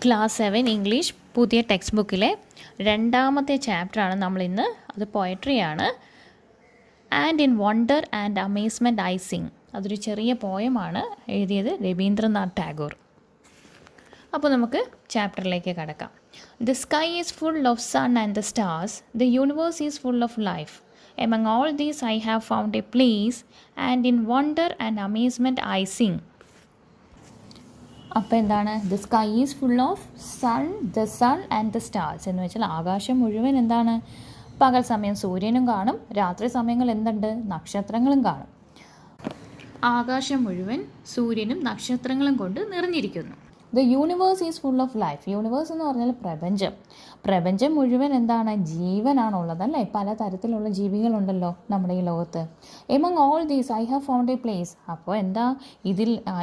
Class 7 English പുതിയ text ബുക്കിലെ രണ്ടാമത്തെ ചാപ്റ്ററാണ് നമ്മളിന്ന്. അത് പോയട്രിയാണ്. And in wonder and amazement I sing. അതൊരു ചെറിയ പോയമാണ്, എഴുതിയത് രവീന്ദ്രനാഥ് ടാഗോർ. അപ്പോൾ നമുക്ക് ചാപ്റ്ററിലേക്ക് കടക്കാം. The sky is full of sun and the stars. The universe is full of life. Among all these I have found a place. And in wonder and amazement I sing. അപ്പോൾ എന്താണ്? The sky is full of the sun and the stars എന്ന് വെച്ചാൽ ആകാശം മുഴുവൻ എന്താണ്? പകൽ സമയം സൂര്യനും കാണും, രാത്രി സമയങ്ങൾ എന്തുണ്ട്? നക്ഷത്രങ്ങളും കാണും. ആകാശം മുഴുവൻ സൂര്യനും നക്ഷത്രങ്ങളും കൊണ്ട് നിറഞ്ഞിരിക്കുന്നു. The universe is full of life. Universe എന്ന് പറഞ്ഞാൽ പ്രപഞ്ചം മുഴുവൻ എന്താണ്? ജീവനാണുള്ളത് അല്ലേ? പല തരത്തിലുള്ള ജീവികളുണ്ടല്ലോ നമ്മുടെ ഈ ലോകത്ത്. Among all these I have found a place. അപ്പോൾ എന്താ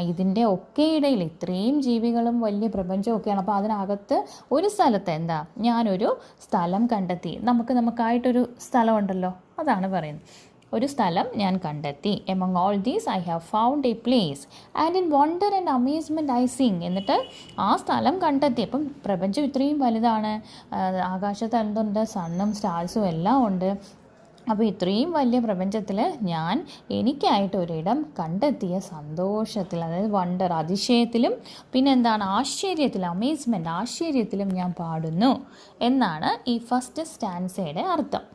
ഇതിൻ്റെ ഒക്കെ ഇടയിൽ ഇത്രയും ജീവികളും വലിയ പ്രപഞ്ചവും ഒക്കെയാണ്. അപ്പോൾ അതിനകത്ത് ഒരു സ്ഥലത്ത് എന്താ? ഞാനൊരു സ്ഥലം കണ്ടെത്തി. നമുക്കായിട്ടൊരു സ്ഥലമുണ്ടല്ലോ, അതാണ് പറയുന്നത്. ഒരു സ്ഥലം ഞാൻ കണ്ടെത്തി. Among all these I have found a place. And in wonder and amazement I Singh. എന്നിട്ട് ആ സ്ഥലം കണ്ടെത്തി. അപ്പം പ്രപഞ്ചം ഇത്രയും വലുതാണ്, ആകാശത്ത് എന്തുണ്ട്? സണ്ണും സ്റ്റാർസും എല്ലാം ഉണ്ട്. അപ്പോൾ ഇത്രയും വലിയ പ്രപഞ്ചത്തിൽ ഞാൻ എനിക്കായിട്ട് ഒരിടം കണ്ടെത്തിയ സന്തോഷത്തിൽ, അതായത് വണ്ടർ അതിശയത്തിലും, പിന്നെ എന്താണ്? ആശ്ചര്യത്തിലും, അമേസ്മെൻറ്റ് ആശ്ചര്യത്തിലും ഞാൻ പാടുന്നു എന്നാണ് ഈ ഫസ്റ്റ് സ്റ്റാൻസയുടെ അർത്ഥം.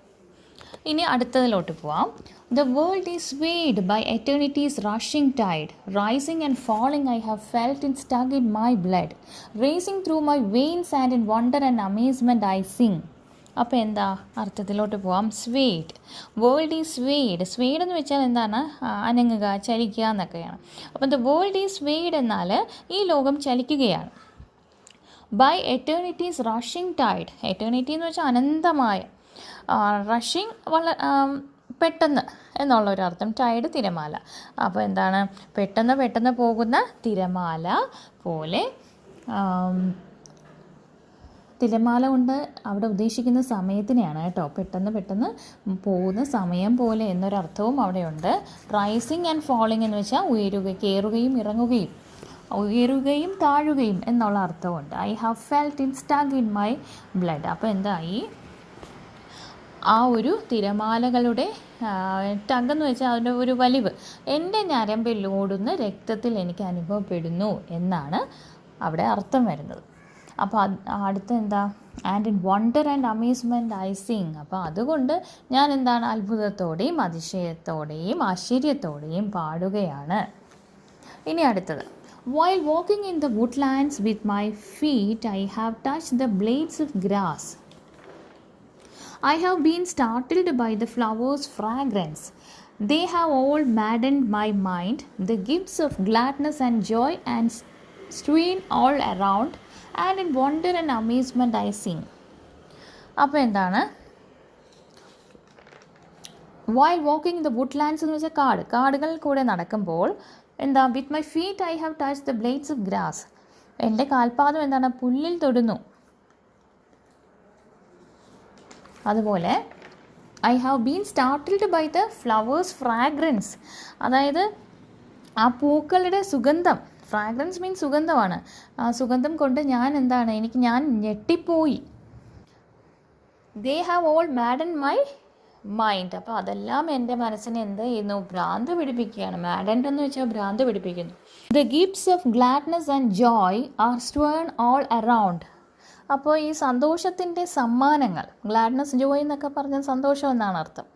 ഇനി അടുത്തതിലോട്ട് പോവാം. The world is swayed by eternity's rushing tide. Rising and falling I have felt it stuck in my blood. Racing through my veins and in wonder and amazement I sing. അപ്പോൾ എന്താ? അർത്ഥത്തിലോട്ട് പോവാം. swayed. World is swayed എന്ന് വെച്ചാൽ എന്താണ്? അനങ്ങുക, ചലിക്കുക എന്നൊക്കെയാണ്. അപ്പം the world is swayed എന്നാൽ ഈ ലോകം ചലിക്കുകയാണ്. By eternity's rushing tide. Eternity എന്ന് വെച്ചാൽ അനന്തമായ, റഷിങ് പെട്ടെന്ന് എന്നുള്ളൊരർത്ഥം. ടൈഡ് തിരമാല. അപ്പോൾ എന്താണ്? പെട്ടെന്ന് പോകുന്ന തിരമാല പോലെ. തിരമാല കൊണ്ട് അവിടെ ഉദ്ദേശിക്കുന്ന സമയത്തിനെയാണ് കേട്ടോ. പെട്ടെന്ന് പോകുന്ന സമയം പോലെ എന്നൊരർത്ഥവും അവിടെയുണ്ട്. റൈസിങ് ആൻഡ് ഫോളിങ് എന്ന് വെച്ചാൽ കയറുകയും ഇറങ്ങുകയും, ഉയരുകയും താഴുകയും എന്നുള്ള അർത്ഥമുണ്ട്. I have felt it stuck in my blood. അപ്പോൾ എന്തായി? ആ ഒരു തിരമാലകളുടെ ടങ്കെന്ന് വെച്ചാൽ അതിൻ്റെ ഒരു വലിവ് എൻ്റെ ഞരമ്പിൽ ഓടുന്ന രക്തത്തിൽ എനിക്ക് അനുഭവപ്പെടുന്നു എന്നാണ് അവിടെ അർത്ഥം വരുന്നത്. അപ്പോൾ അടുത്ത എന്താ? And in wonder and amazement I sing. അപ്പോൾ അതുകൊണ്ട് ഞാൻ എന്താണ്? അത്ഭുതത്തോടെയും അതിശയത്തോടെയും ആശ്ചര്യത്തോടെയും പാടുകയാണ്. ഇനി അടുത്തത്. While walking in the woodlands with my feet, I have touched the blades of grass. I have been startled by the flowers' fragrance. They have all maddened my mind. The gifts of gladness and joy and strewn all around, and in wonder and amazement I sing. അപ്പോൾ എന്താണ്? While walking in the woodlands എന്ന് വെച്ചാൽ കാടുകളിൽ കൂടെ നടക്കുമ്പോൾ എന്താ? With my feet I have touch the blades of grass. എൻ്റെ കാൽപാദം എന്താണ്? പുല്ലിൽ തൊടുന്നു. അതുപോലെ I have been startled by the flowers fragrance. അതായത് ആ പൂക്കളുടെ സുഗന്ധം. ഫ്രാഗ്രൻസ് മീൻസ് സുഗന്ധമാണ്. ആ സുഗന്ധം കൊണ്ട് ഞാൻ എന്താണ്? ഞാൻ ഞെട്ടിപ്പോയി. They have all madden my mind. അപ്പോൾ അതെല്ലാം എൻ്റെ മനസ്സിനെ എന്ത് ചെയ്യുന്നു? ഭ്രാന്ത് പിടിപ്പിക്കുകയാണ്. മാഡൻഡ് എന്ന് വെച്ചാൽ ഭ്രാന്ത് പിടിപ്പിക്കുന്നു. The gifts of gladness and joy are strewn all around. അപ്പോൾ ഈ സന്തോഷത്തിൻ്റെ സമ്മാനങ്ങൾ, ഗ്ലാഡ്നെസ് ജോയ് എന്നൊക്കെ പറഞ്ഞാൽ സന്തോഷം എന്നാണ് അർത്ഥം.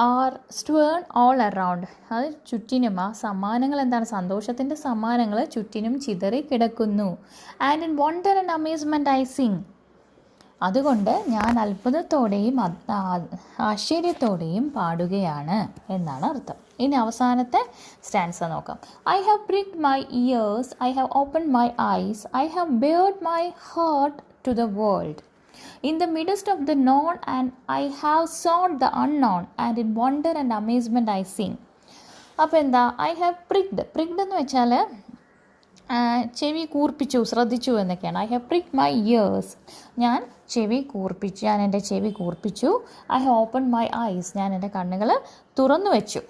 ആർ സ്ട്വേൺ ഓൾ അറൗണ്ട്, അത് ചുറ്റിനും. ആ സമ്മാനങ്ങൾ എന്താണ്? സന്തോഷത്തിൻ്റെ സമ്മാനങ്ങൾ ചുറ്റിനും ചിതറി കിടക്കുന്നു. And in wonder and amazement I Singh. അതുകൊണ്ട് ഞാൻ അത്ഭുതത്തോടെയും ആശ്ചര്യത്തോടെയും പാടുകയാണ് എന്നാണ് അർത്ഥം. ഇനി അവസാനത്തെ സ്റ്റാൻസ നോക്കാം. I have pricked my ears, I have opened my eyes, I have bared my heart to the world. In the midst of the known and I have sought the unknown, and in wonder and amazement I sing. അപ്പോൾ എന്താ? I have പ്രിക്ഡ് എന്ന് വെച്ചാൽ ചെവി കൂർപ്പിച്ചു, ശ്രദ്ധിച്ചു എന്നൊക്കെയാണ്. I have pricked my ears, ഞാൻ എൻ്റെ ചെവി കൂർപ്പിച്ചു. I have open my eyes, ഞാൻ എൻ്റെ കണ്ണുകൾ തുറന്നു വെച്ചു.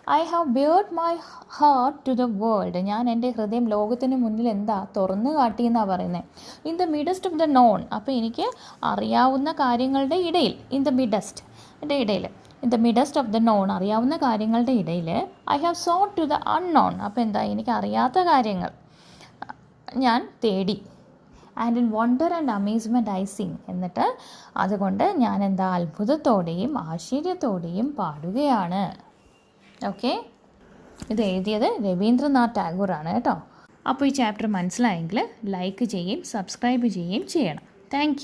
I have bared my heart to the world. ഞാൻ എൻ്റെ ഹൃദയം ലോകത്തിന് മുന്നിൽ എന്താ തുറന്നു കാട്ടി എന്നാണ് പറയുന്നത്. In the midst of the known. അപ്പോൾ എനിക്ക് അറിയാവുന്ന കാര്യങ്ങളുടെ ഇടയിൽ, ഇൻ ദ മിഡസ്റ്റ് ഇടയിൽ, in the midst of the known, അറിയാവുന്ന കാര്യങ്ങളുടെ ഇടയിൽ I have sought to the unknown. അപ്പോൾ എന്താ, എനിക്ക് അറിയാത്ത കാര്യങ്ങൾ ഞാൻ തേടി. And in wonder and amazement I sing. എന്നിട്ട് അതുകൊണ്ട് ഞാൻ എന്താ അത്ഭുതത്തോടെയും ആശ്ചര്യത്തോടെയും പാടുകയാണ്. ഓക്കെ, ഇത് എഴുതിയത് രവീന്ദ്രനാഥ് ടാഗോറാണ് കേട്ടോ. അപ്പോൾ ഈ ചാപ്റ്റർ മനസ്സിലായെങ്കിൽ ലൈക്ക് ചെയ്യുകയും സബ്സ്ക്രൈബ് ചെയ്യുകയും ചെയ്യണം. താങ്ക്